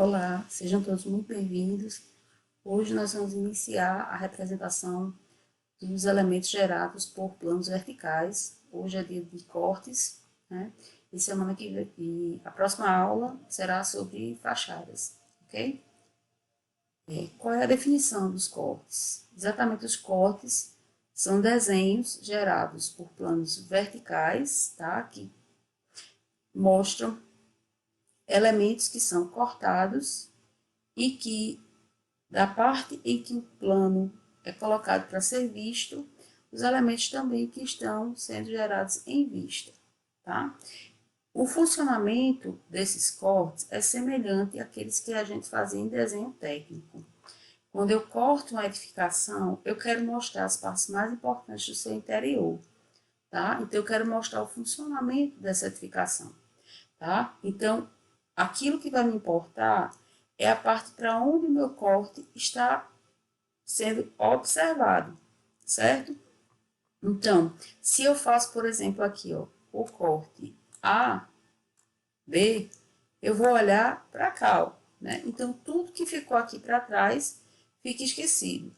Olá, sejam todos muito bem-vindos. Hoje nós vamos iniciar a representação dos elementos gerados por planos verticais. Hoje é dia de cortes, né? E semana que vem, e a próxima aula será sobre fachadas, ok? Qual é a definição dos cortes? Exatamente, os cortes são desenhos gerados por planos verticais, tá? Que mostram elementos que são cortados e que, da parte em que o plano é colocado para ser visto, os elementos também que estão sendo gerados em vista, tá? O funcionamento desses cortes é semelhante àqueles que a gente fazia em desenho técnico. Quando eu corto uma edificação, eu quero mostrar as partes mais importantes do seu interior, tá? Então, eu quero mostrar o funcionamento dessa edificação, tá? Então, aquilo que vai me importar é a parte para onde o meu corte está sendo observado, certo? Então, se eu faço, por exemplo, aqui, ó, o corte A, B, eu vou olhar para cá, ó, né? Então, tudo que ficou aqui para trás fica esquecido.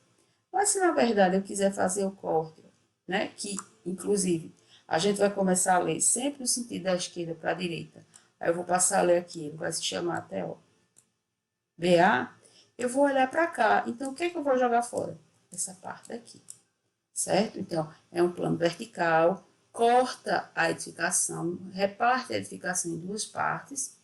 Mas se na verdade eu quiser fazer o corte, né, que inclusive a gente vai começar a ler sempre no sentido da esquerda para a direita, aí eu vou passar a ler aqui, ele vai se chamar até, ó, BA, eu vou olhar para cá. Então, o que é que eu vou jogar fora? Essa parte daqui, certo? Então, é um plano vertical, corta a edificação, reparte a edificação em duas partes,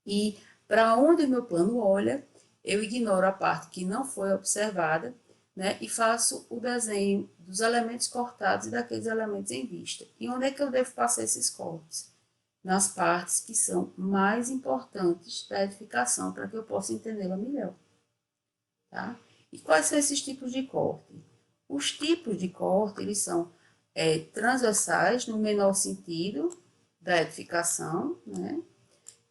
e para onde o meu plano olha, eu ignoro a parte que não foi observada, né, e faço o desenho dos elementos cortados e daqueles elementos em vista. E onde é que eu devo passar esses cortes? Nas partes que são mais importantes da edificação, para que eu possa entendê-la melhor. Tá? E quais são esses tipos de corte? Os tipos de corte, eles são transversais, no menor sentido da edificação, né?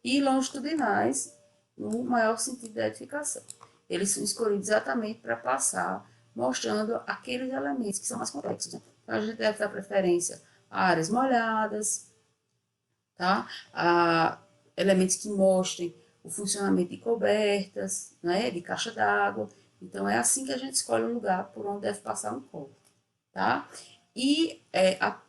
E longitudinais, no maior sentido da edificação. Eles são escolhidos exatamente para passar, mostrando aqueles elementos que são mais complexos. Né? Então, a gente deve dar preferência a áreas molhadas, tá? Elementos que mostrem o funcionamento de cobertas, né? De caixa d'água. Então, é assim que a gente escolhe um lugar por onde deve passar um corte, tá? E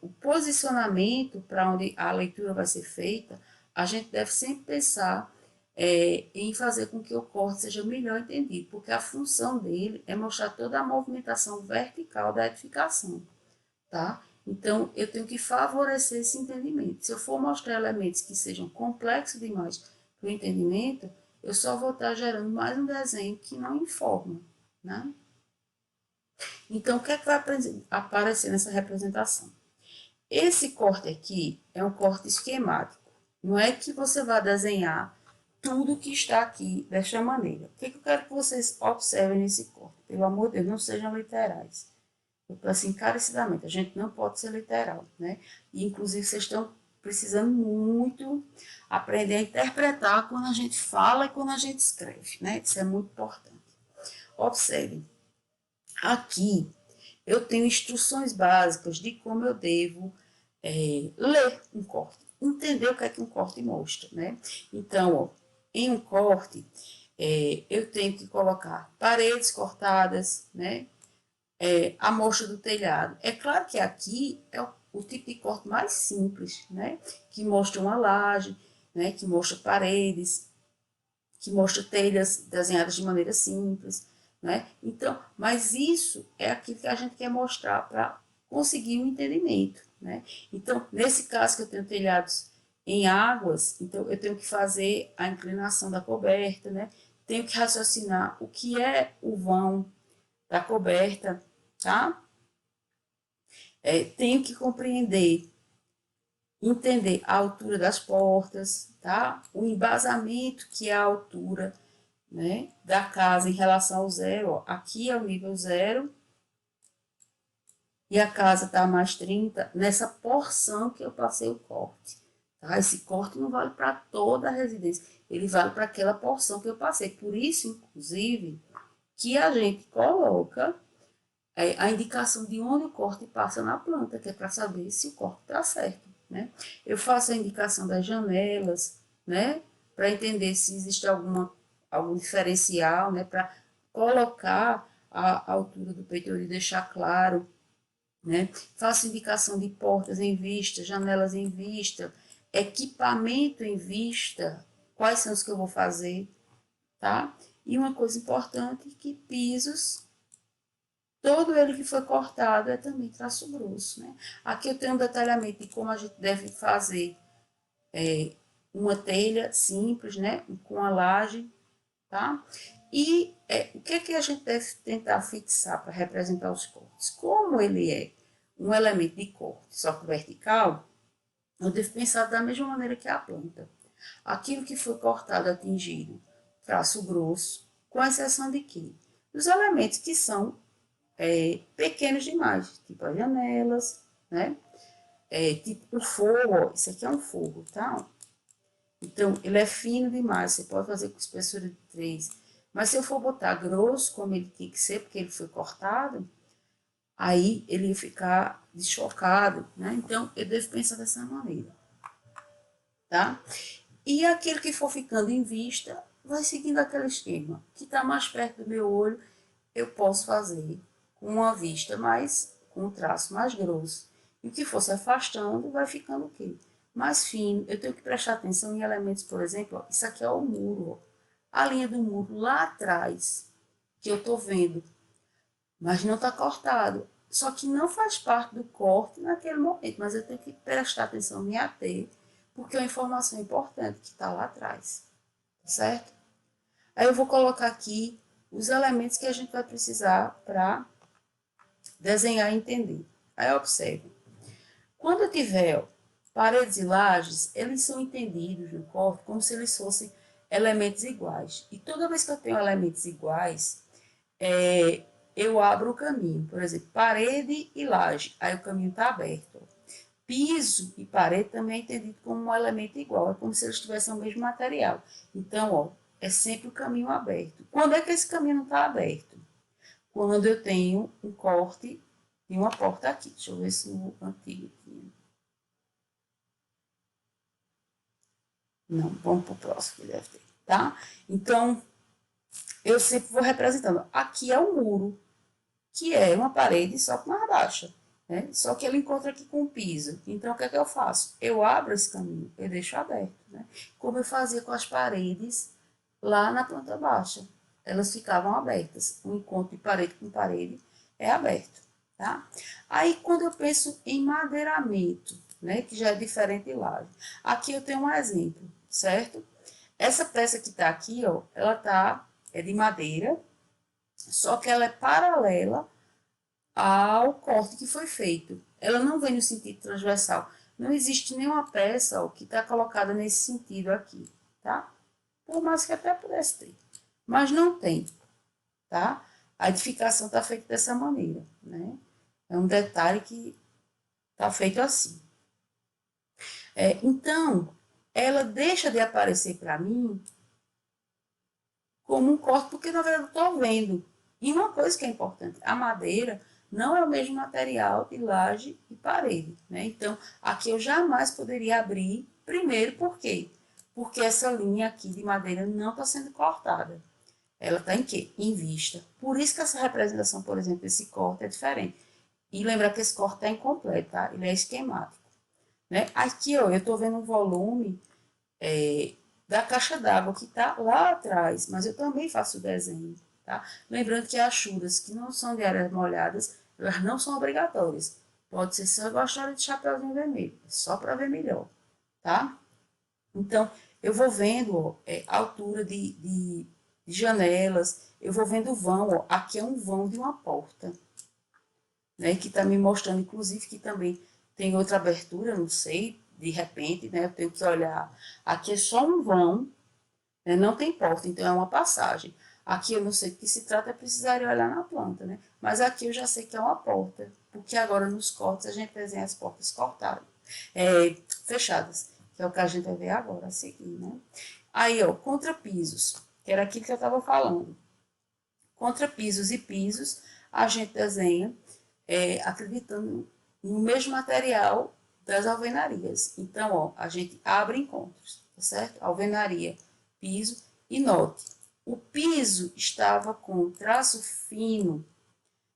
o posicionamento para onde a leitura vai ser feita, a gente deve sempre pensar em fazer com que o corte seja melhor entendido, porque a função dele é mostrar toda a movimentação vertical da edificação, tá? Então, eu tenho que favorecer esse entendimento. Se eu for mostrar elementos que sejam complexos demais para o entendimento, eu só vou estar gerando mais um desenho que não informa, né? Então, o que é que vai aparecer nessa representação? Esse corte aqui é um corte esquemático. Não é que você vai desenhar tudo que está aqui desta maneira. O que eu quero que vocês observem nesse corte? Pelo amor de Deus, não sejam literais. Eu peço assim, encarecidamente, a gente não pode ser literal, né? E, inclusive, vocês estão precisando muito aprender a interpretar quando a gente fala e quando a gente escreve, né? Isso é muito importante. Observem. Aqui, eu tenho instruções básicas de como eu devo ler um corte, entender o que é que um corte mostra, né? Então, ó, em um corte, eu tenho que colocar paredes cortadas, né? A amostra do telhado. É claro que aqui é o tipo de corte mais simples, né? Que mostra uma laje, né? Que mostra paredes, que mostra telhas desenhadas de maneira simples, né? Então, mas isso é aquilo que a gente quer mostrar para conseguir um entendimento, né? Então, nesse caso que eu tenho telhados em águas, então eu tenho que fazer a inclinação da coberta, né? Tenho que raciocinar o que é o vão da coberta, tá? Tenho que compreender, entender a altura das portas, tá? O embasamento que é a altura, né, da casa em relação ao zero. Ó. Aqui é o nível zero e a casa está a mais 30 nessa porção que eu passei o corte. Tá? Esse corte não vale para toda a residência, ele vale para aquela porção que eu passei. Por isso, inclusive, que a gente coloca a indicação de onde o corte passa na planta, que é para saber se o corte está certo, né? Eu faço a indicação das janelas, né? para entender se existe algum diferencial, né, para colocar a altura do peitoril e deixar claro, né? Faço indicação de portas em vista, janelas em vista, equipamento em vista, quais são os que eu vou fazer, tá? E uma coisa importante, que pisos, todo ele que foi cortado é também traço grosso, né? Aqui eu tenho um detalhamento de como a gente deve fazer uma telha simples, né? Com a laje, tá? E o que é que a gente deve tentar fixar para representar os cortes? Como ele é um elemento de corte, só que vertical, eu devo pensar da mesma maneira que a planta. Aquilo que foi cortado, atingido, traço grosso, com exceção de quê? Dos elementos que são pequenos demais, tipo as janelas, né? Tipo o forro, ó, isso aqui é um forro, tá? Então, ele é fino demais, você pode fazer com espessura de 3. Mas se eu for botar grosso, como ele tem que ser, porque ele foi cortado, aí ele ia ficar deschocado, né? Então, eu devo pensar dessa maneira, tá? E aquele que for ficando em vista, vai seguindo aquele esquema. Que está mais perto do meu olho, eu posso fazer com uma vista mais, com um traço mais grosso. E o que for se afastando, vai ficando o quê? Mais fino. Eu tenho que prestar atenção em elementos, por exemplo, ó, isso aqui é o muro, ó. A linha do muro lá atrás, que eu estou vendo, mas não está cortado. Só que não faz parte do corte naquele momento, mas eu tenho que prestar atenção, me ater, porque é uma informação importante que está lá atrás, certo? Aí eu vou colocar aqui os elementos que a gente vai precisar para desenhar e entender. Aí observe. Quando eu tiver paredes e lajes, eles são entendidos no corte como se eles fossem elementos iguais. E toda vez que eu tenho elementos iguais, eu abro o caminho. Por exemplo, parede e laje, aí o caminho está aberto. Piso e parede também é entendido como um elemento igual, é como se eles tivessem o mesmo material. Então, ó, é sempre o caminho aberto. Quando é que esse caminho não está aberto? Quando eu tenho um corte de uma porta aqui. Deixa eu ver se no antigo tinha. Não, vamos para o próximo que deve ter, tá? Então, eu sempre vou representando. Aqui é o muro, que é uma parede só que mais baixa, né? Só que ele encontra aqui com o piso. Então, o que é que eu faço? Eu abro esse caminho, eu deixo aberto, né? Como eu fazia com as paredes lá na planta baixa. Elas ficavam abertas. O encontro de parede com parede é aberto, tá? Aí, quando eu penso em madeiramento, né, que já é diferente de laje. Aqui eu tenho um exemplo, certo? Essa peça que tá aqui, ó, ela é de madeira, só que ela é paralela ao corte que foi feito. Ela não vem no sentido transversal. Não existe nenhuma peça, ó, que está colocada nesse sentido aqui, tá? Por mais que até pudesse ter. Mas não tem, tá? A edificação está feita dessa maneira, né? É um detalhe que está feito assim. Então, ela deixa de aparecer para mim como um corte, porque na verdade eu estou vendo. E uma coisa que é importante, a madeira não é o mesmo material de laje e parede, né? Então, aqui eu jamais poderia abrir, primeiro por quê? Porque essa linha aqui de madeira não está sendo cortada. Ela está em quê? Em vista. Por isso que essa representação, por exemplo, esse corte é diferente. E lembrar que esse corte é incompleto, tá? Ele é esquemático, né? Aqui, ó, eu estou vendo um volume da caixa d'água que está lá atrás, mas eu também faço o desenho, tá? Lembrando que as churas que não são de áreas molhadas, elas não são obrigatórias. Pode ser só igual a história de chapeuzinho vermelho, só para ver melhor, tá? Então, eu vou vendo ó, a altura de janelas, eu vou vendo o vão, ó, aqui é um vão de uma porta, né, que está me mostrando, inclusive, que também tem outra abertura, não sei, de repente, né, eu tenho que olhar, aqui é só um vão, né, não tem porta, então é uma passagem. Aqui eu não sei do que se trata, eu precisaria olhar na planta, né, mas aqui eu já sei que é uma porta, porque agora nos cortes a gente desenha as portas cortadas, fechadas, que é o que a gente vai ver agora a seguir, né. Aí, ó, contrapisos, que era aquilo que eu estava falando. Contrapisos e pisos, a gente desenha acreditando no mesmo material das alvenarias. Então, ó, a gente abre encontros, tá certo? Alvenaria piso, e note, o piso estava com traço fino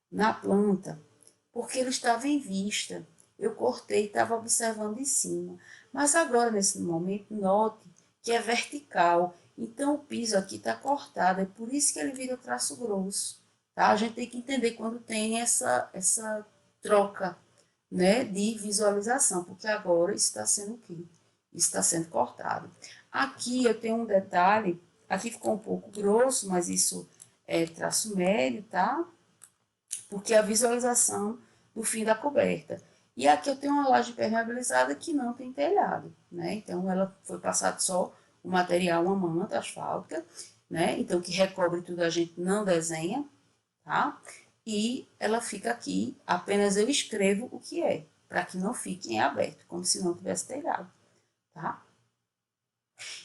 na planta, porque ele estava em vista. Eu cortei e estava observando de cima. Mas agora, nesse momento, note que é vertical. Então, o piso aqui está cortado. É por isso que ele vira traço grosso. Tá? A gente tem que entender quando tem essa troca, né, de visualização. Porque agora está sendo o quê? Está sendo cortado. Aqui eu tenho um detalhe. Aqui ficou um pouco grosso, mas isso é traço médio, tá? Porque a visualização do fim da coberta. E aqui eu tenho uma laje permeabilizada que não tem telhado, né? Então, ela foi passado só o material, uma manta asfáltica, né? Então, que recobre tudo, a gente não desenha, tá? E ela fica aqui, apenas eu escrevo o que é, para que não fique em aberto, como se não tivesse telhado, tá?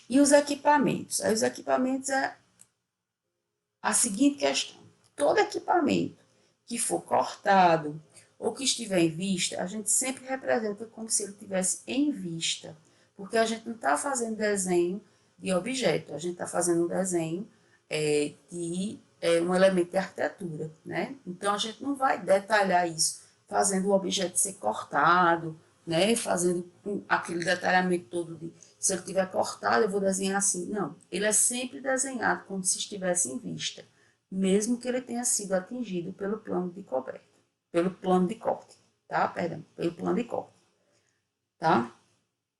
E os equipamentos? Aí, os equipamentos é a seguinte questão: todo equipamento que for cortado ou que estiver em vista, a gente sempre representa como se ele estivesse em vista, porque a gente não está fazendo desenho de objeto, a gente está fazendo um desenho de um elemento de arquitetura, né? Então, a gente não vai detalhar isso, fazendo o objeto ser cortado, né? Fazendo aquele detalhamento todo de, se ele tiver cortado, eu vou desenhar assim. Não, ele é sempre desenhado como se estivesse em vista, mesmo que ele tenha sido atingido pelo plano de coberta, pelo plano de corte, tá? Perdão, pelo plano de corte, tá?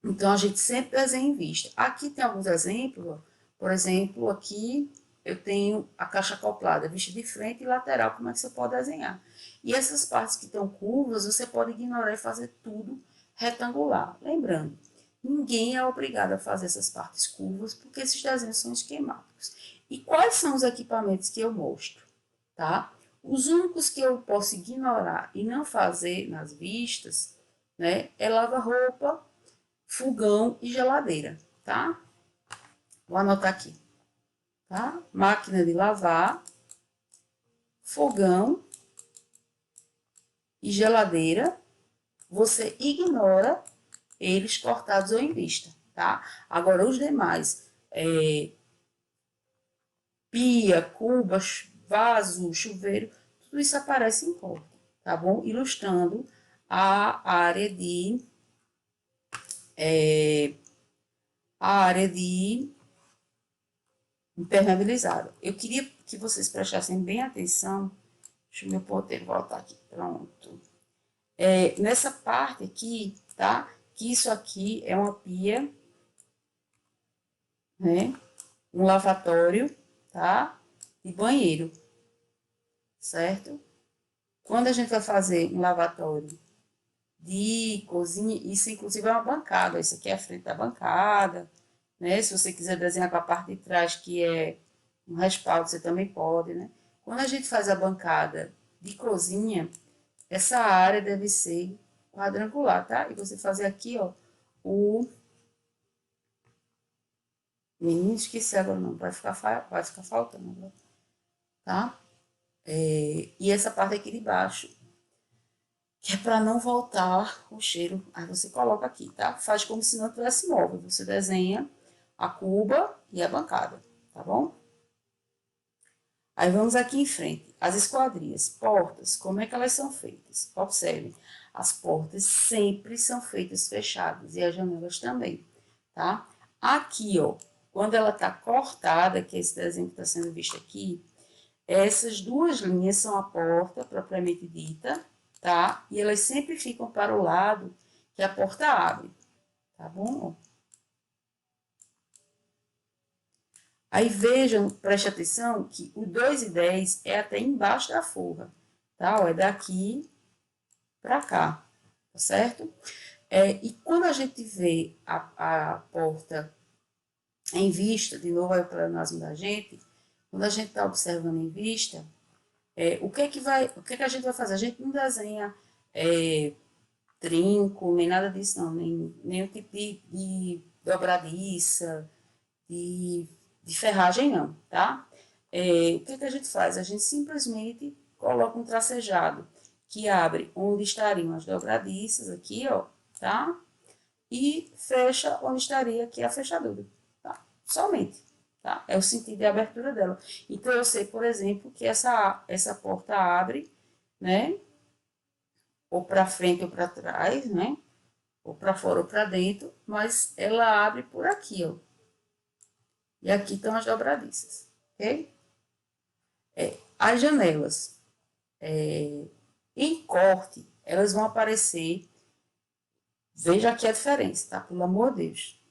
Então, a gente sempre desenha em vista. Aqui tem alguns exemplos, ó. Por exemplo, aqui eu tenho a caixa acoplada, vista de frente e lateral, como é que você pode desenhar. E essas partes que estão curvas, você pode ignorar e fazer tudo retangular. Lembrando, ninguém é obrigado a fazer essas partes curvas, porque esses desenhos são esquemáticos. E quais são os equipamentos que eu mostro, tá? Os únicos que eu posso ignorar e não fazer nas vistas, né, é lava-roupa, fogão e geladeira, tá? Vou anotar aqui, tá? Máquina de lavar, fogão e geladeira, você ignora eles cortados ou em vista, tá? Agora, os demais, pia, cubas, vaso, chuveiro, tudo isso aparece em corte, tá bom? Ilustrando a área de... a área de impermeabilizado. Eu queria que vocês prestassem bem atenção. Deixa o meu ponteiro voltar aqui. Pronto. Nessa parte aqui, tá? Que isso aqui é uma pia, né? Um lavatório, tá? E banheiro, certo? Quando a gente vai fazer um lavatório de cozinha, isso inclusive é uma bancada. Isso aqui é a frente da bancada, né? Se você quiser desenhar com a parte de trás, que é um respaldo, você também pode, né? Quando a gente faz a bancada de cozinha, essa área deve ser quadrangular, tá? E você fazer aqui, ó, o... Menino, esqueci agora não, vai ficar faltando agora, tá? E essa parte aqui de baixo, que é para não voltar o cheiro. Aí você coloca aqui, tá? Faz como se não tivesse móvel. Você desenha a cuba e a bancada, tá bom? Aí vamos aqui em frente. As esquadrias, portas, como é que elas são feitas? Observe, as portas sempre são feitas fechadas e as janelas também, tá? Aqui, ó, quando ela tá cortada, que é esse desenho que está sendo visto aqui, essas duas linhas são a porta propriamente dita, tá? E elas sempre ficam para o lado que a porta abre, tá bom? Aí vejam, preste atenção, que o 2 e 10 é até embaixo da forra, tá? Ó, é daqui para cá, tá certo? E quando a gente vê a porta em vista, de novo é o pleonasmo da gente, quando a gente está observando em vista, o que que a gente vai fazer? A gente não desenha trinco, nem nada disso, não, nem o tipo de dobradiça, de, de ferragem, não, tá? O que que a gente faz? A gente simplesmente coloca um tracejado que abre onde estariam as dobradiças, aqui, ó, tá? E fecha onde estaria aqui a fechadura, tá? Somente. tá? É o sentido de abertura dela. Então, eu sei, por exemplo, que essa porta abre, né? Ou para frente ou para trás, né? Ou para fora ou para dentro, mas ela abre por aqui, ó. E aqui estão as dobradiças, ok? As janelas em corte, elas vão aparecer. Veja aqui a diferença, tá? Pelo amor de Deus.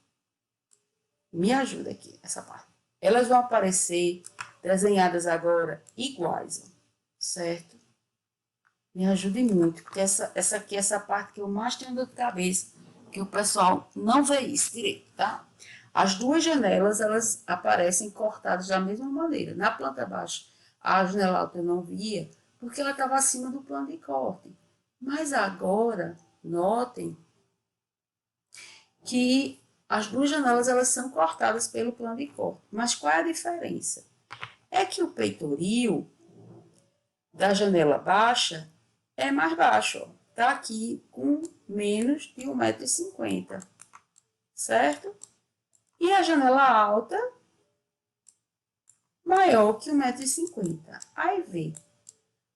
Me ajuda aqui, essa parte. Elas vão aparecer desenhadas agora iguais, ó, certo? Me ajude muito, porque essa aqui é essa parte que eu mais tenho dor de cabeça, que o pessoal não vê isso direito, tá? As duas janelas, elas aparecem cortadas da mesma maneira. Na planta baixa, a janela alta eu não via, porque ela estava acima do plano de corte. Mas agora, notem que as duas janelas elas são cortadas pelo plano de corte. Mas qual é a diferença? É que o peitoril da janela baixa é mais baixo. Está aqui com menos de 1,50 m, certo? E a janela alta, maior que 1,50 m. Aí vê,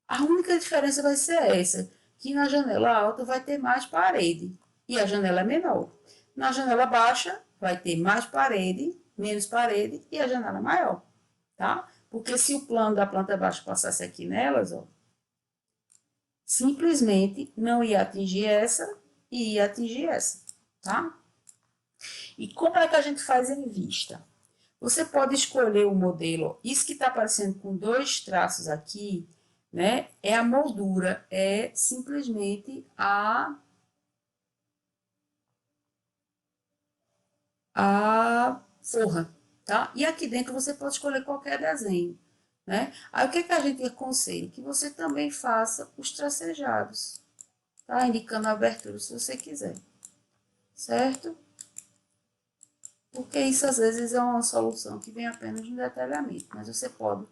a única diferença vai ser essa, que na janela alta vai ter mais parede e a janela é menor. Na janela baixa vai ter mais parede, menos parede e a janela é maior, tá? Porque se o plano da planta baixa passasse aqui nelas, ó, simplesmente não ia atingir essa e ia atingir essa, tá? E como é que a gente faz em vista? Você pode escolher o modelo, isso que está aparecendo com dois traços aqui, né? É a moldura, é simplesmente a forra, tá? E aqui dentro você pode escolher qualquer desenho, né? Aí o que, que a gente aconselha? Que você também faça os tracejados, tá? Indicando a abertura se você quiser, certo? Porque isso às vezes é uma solução que vem apenas no detalhamento, mas você pode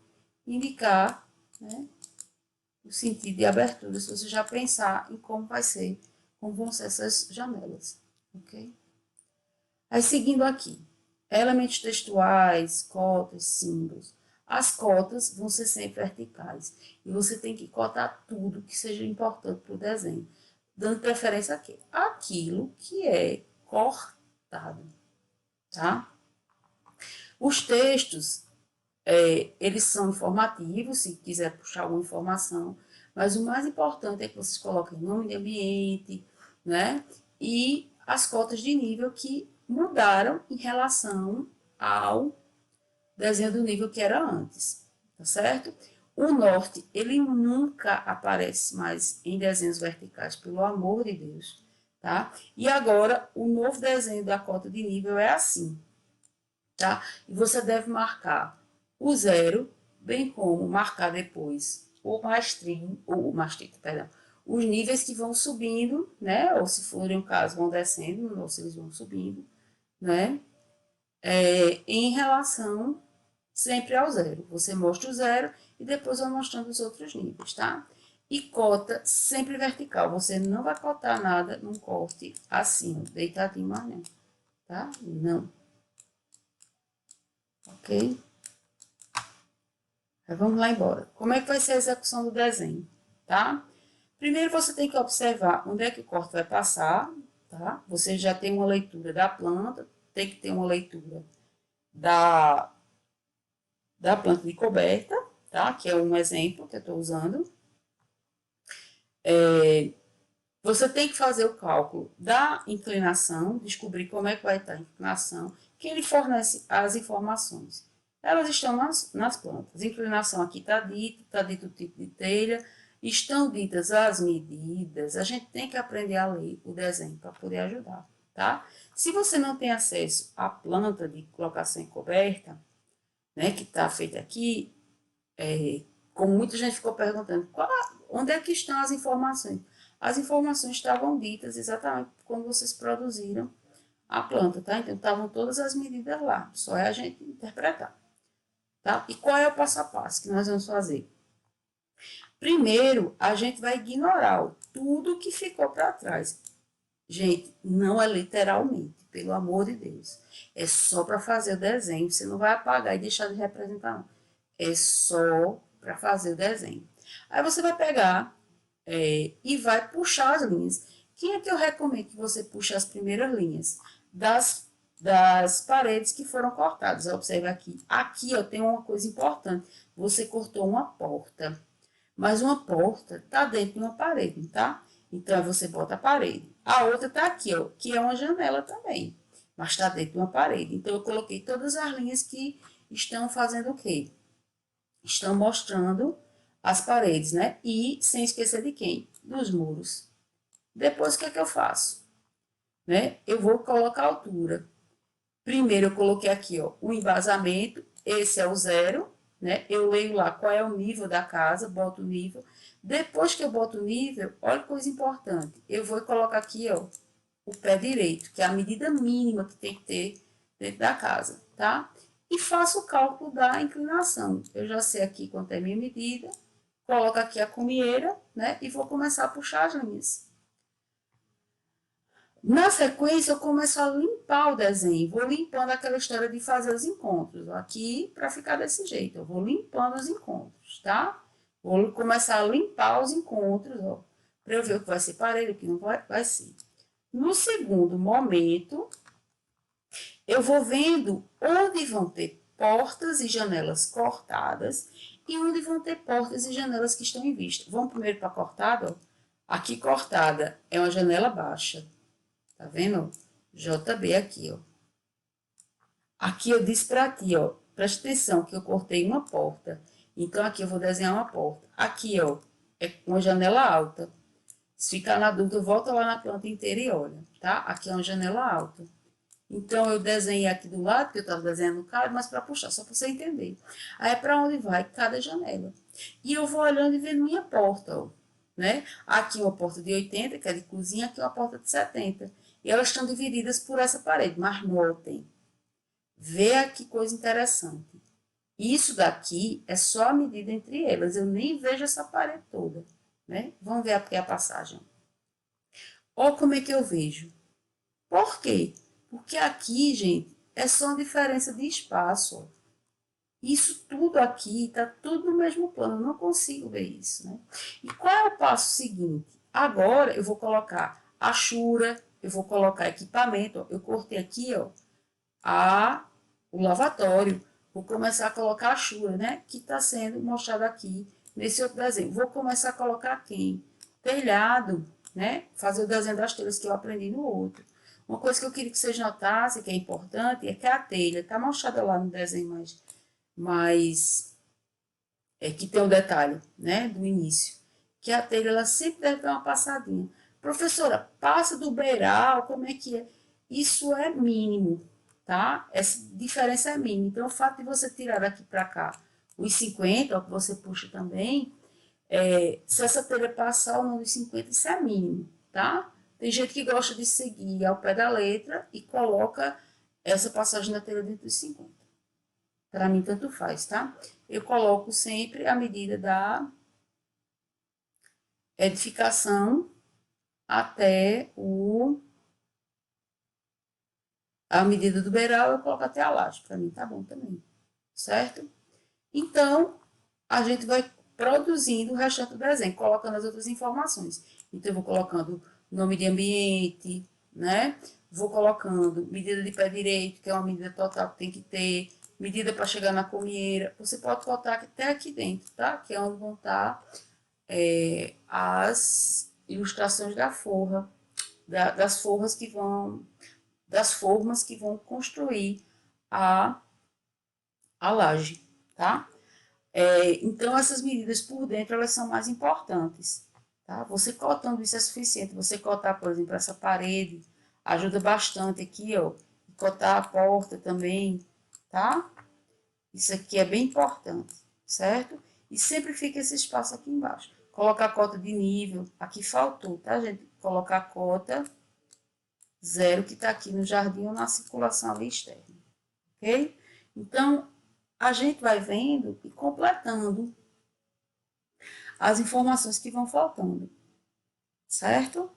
indicar, né, o sentido de abertura, se você já pensar em como vai ser, como vão ser essas janelas, ok? Aí, seguindo aqui, elementos textuais, cotas, símbolos. As cotas vão ser sempre verticais, e você tem que cotar tudo que seja importante para o desenho, dando preferência a quê? Aquilo que é cortado, tá? Os textos, eles são informativos, se quiser puxar alguma informação, mas o mais importante é que vocês coloquem nome de ambiente, né? E as cotas de nível que mudaram em relação ao desenho do nível que era antes, tá certo? O norte, ele nunca aparece mais em desenhos verticais, pelo amor de Deus, tá? E agora, o novo desenho da cota de nível é assim, tá? E você deve marcar o zero, bem como marcar depois o mastrinho, ou o mastito, perdão, os níveis que vão subindo, né? Ou se forem o caso, vão descendo, ou se eles vão subindo, né? Em relação sempre ao zero. Você mostra o zero e depois vai mostrando os outros níveis, tá? E cota sempre vertical. Você não vai cotar nada num corte assim, deitadinho, mas não, tá? Não. Ok? Vamos lá embora. Como é que vai ser a execução do desenho, tá? Primeiro você tem que observar onde é que o corte vai passar, tá? Você já tem uma leitura da planta, tem que ter uma leitura da planta de coberta, tá? Que é um exemplo que eu estou usando. Você tem que fazer o cálculo da inclinação, descobrir como é que vai estar a inclinação, que ele fornece as informações. Elas estão nas plantas. A inclinação aqui está dito o tipo de telha, estão ditas as medidas. A gente tem que aprender a ler o desenho para poder ajudar, tá? Se você não tem acesso à planta de colocação em coberta, né, que está feita aqui, como muita gente ficou perguntando, onde é que estão as informações? As informações estavam ditas exatamente quando vocês produziram a planta, tá? Então, estavam todas as medidas lá, só é a gente interpretar, tá? E qual é o passo a passo que nós vamos fazer? Primeiro, a gente vai ignorar tudo que ficou para trás. Gente, não é literalmente, pelo amor de Deus. É só para fazer o desenho. Você não vai apagar e deixar de representar, não. É só para fazer o desenho. Aí você vai pegar e vai puxar as linhas. Quem é que eu recomendo que você puxe as primeiras linhas? Das paredes que foram cortadas. Observe aqui. Aqui, ó, tem uma coisa importante. Você cortou uma porta. Mas uma porta está dentro de uma parede, tá? Então, você bota a parede. A outra está aqui, ó, que é uma janela também. Mas está dentro de uma parede. Então, eu coloquei todas as linhas que estão fazendo o quê? Estão mostrando as paredes, né? E sem esquecer de quem? Dos muros. Depois, o que é que eu faço? Né? Eu vou colocar a altura. Primeiro, eu coloquei aqui, ó, o embasamento. Esse é o zero, né? Eu leio lá qual é o nível da casa, boto o nível. Depois que eu boto o nível, olha que coisa importante. Eu vou colocar aqui, ó, o pé direito, que é a medida mínima que tem que ter dentro da casa, tá? E faço o cálculo da inclinação. Eu já sei aqui quanto é a minha medida, coloco aqui a cumieira, né? E vou começar a puxar as linhas. Na sequência, eu começo a limpar o desenho. Vou limpando aquela história de fazer os encontros. Aqui, para ficar desse jeito, eu vou limpando os encontros, tá? Vou começar a limpar os encontros, ó, para eu ver o que vai ser parede, o que não vai ser. No segundo momento, eu vou vendo onde vão ter portas e janelas cortadas e onde vão ter portas e janelas que estão em vista. Vamos primeiro para a cortada, ó. Aqui cortada é uma janela baixa. Tá vendo? JB aqui, ó. Aqui eu disse pra ti, ó. Presta atenção que eu cortei uma porta. Então, aqui eu vou desenhar uma porta. Aqui, ó, é uma janela alta. Se ficar na dúvida, volta lá na planta inteira e olha, tá? Aqui é uma janela alta. Então, eu desenhei aqui do lado, que eu tava desenhando o cara, mas para puxar, só para você entender. Aí, é para onde vai cada janela. E eu vou olhando e vendo minha porta, ó, né? Aqui uma porta de 80, que é de cozinha, aqui uma porta de 70. E elas estão divididas por essa parede, mas notem. Vê que coisa interessante. Isso daqui é só a medida entre elas. Eu nem vejo essa parede toda, né? Vamos ver aqui a passagem. Olha como é que eu vejo. Por quê? Porque aqui, gente, é só uma diferença de espaço. Ó. Isso tudo aqui está tudo no mesmo plano. Eu não consigo ver isso, né? E qual é o passo seguinte? Agora eu vou colocar achura, eu vou colocar equipamento. Ó. Eu cortei aqui, ó, o lavatório. Vou começar a colocar a achura, né? Que está sendo mostrado aqui nesse outro desenho. Vou começar a colocar quem? Telhado, né? Fazer o desenho das telhas que eu aprendi no outro. Uma coisa que eu queria que vocês notassem, que é importante, é que a telha está mostrada lá no desenho mais que tem um detalhe, né? Do início. Que a telha, ela sempre deve dar uma passadinha. Professora, passa do beiral, como é que é? Isso é mínimo, tá? Essa diferença é mínima. Então, o fato de você tirar daqui para cá os 50, ó, que você puxa também, se essa telha passar ou não dos 50, isso é mínimo, tá? Tem gente que gosta de seguir ao pé da letra e coloca essa passagem da telha dentro dos 50. Para mim, tanto faz, tá? Eu coloco sempre a medida da edificação até a medida do beiral, eu coloco até a laje. Para mim, tá bom também, certo? Então, a gente vai produzindo o restante do desenho, colocando as outras informações. Então, eu vou colocando nome de ambiente, né? Vou colocando medida de pé direito, que é uma medida total que tem que ter, medida para chegar na comieira. Você pode botar até aqui dentro, tá? Que é onde vão estar as ilustrações da forra, das forras que vão, das formas que vão construir a, a laje, tá? Então, essas medidas por dentro, elas são mais importantes, tá? Você cortando isso é suficiente. Você cortar, por exemplo, essa parede, ajuda bastante aqui, ó. Cortar a porta também, tá? Isso aqui é bem importante, certo? E sempre fica esse espaço aqui embaixo. Colocar a cota de nível, aqui faltou, tá, gente? Colocar a cota zero que tá aqui no jardim ou na circulação ali externa, ok? Então, a gente vai vendo e completando as informações que vão faltando, certo?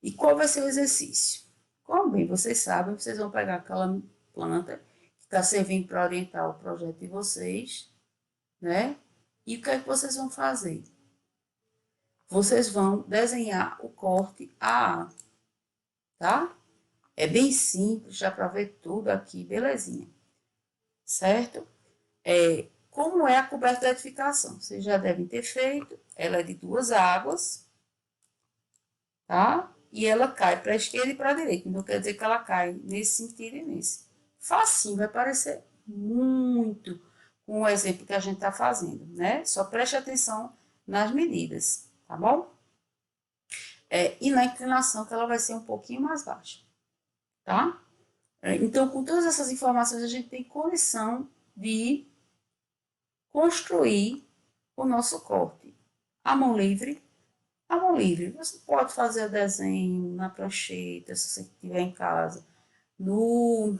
E qual vai ser o exercício? Como bem vocês sabem, vocês vão pegar aquela planta que está servindo para orientar o projeto de vocês, né? E o que é que vocês vão fazer? Vocês vão desenhar o corte AA, tá? É bem simples, já para ver tudo aqui, belezinha. Certo? Como é a coberta de edificação? Vocês já devem ter feito. Ela é de 2 águas, tá? E ela cai para a esquerda e para a direita. Então, quer dizer que ela cai nesse sentido e nesse. Facinho, vai parecer muito com o exemplo que a gente está fazendo, né? Só preste atenção nas medidas, tá bom? E na inclinação, que ela vai ser um pouquinho mais baixa, tá? Então, com todas essas informações, a gente tem condição de construir o nosso corte. A mão livre. A mão livre, você pode fazer o desenho na prancheta, se você estiver em casa, no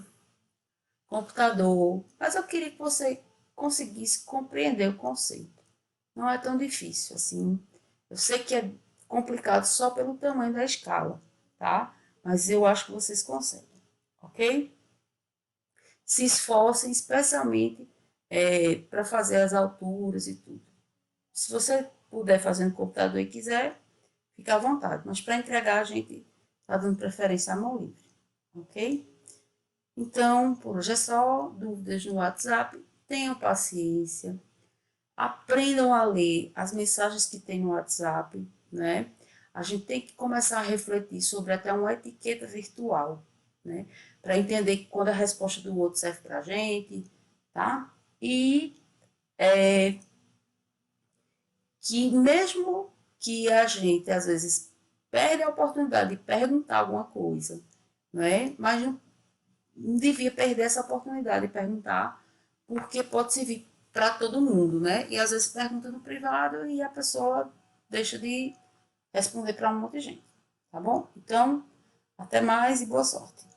computador, mas eu queria que você conseguisse compreender o conceito. Não é tão difícil assim. Eu sei que é complicado só pelo tamanho da escala, tá? Mas eu acho que vocês conseguem, ok? Se esforcem especialmente para fazer as alturas e tudo. Se você puder fazer no computador e quiser, fica à vontade. Mas para entregar, a gente está dando preferência à mão livre, ok? Então, por hoje é só. Dúvidas no WhatsApp, tenham paciência. Aprendam a ler as mensagens que tem no WhatsApp, né? A gente tem que começar a refletir sobre até uma etiqueta virtual, né? Para entender que quando a resposta do outro serve para a gente, tá? E que mesmo que a gente, às vezes, perde a oportunidade de perguntar alguma coisa, né? Mas não devia perder essa oportunidade de perguntar, porque pode servir para todo mundo, né? E às vezes pergunta no privado e a pessoa deixa de responder para um monte de gente, tá bom? Então, até mais e boa sorte.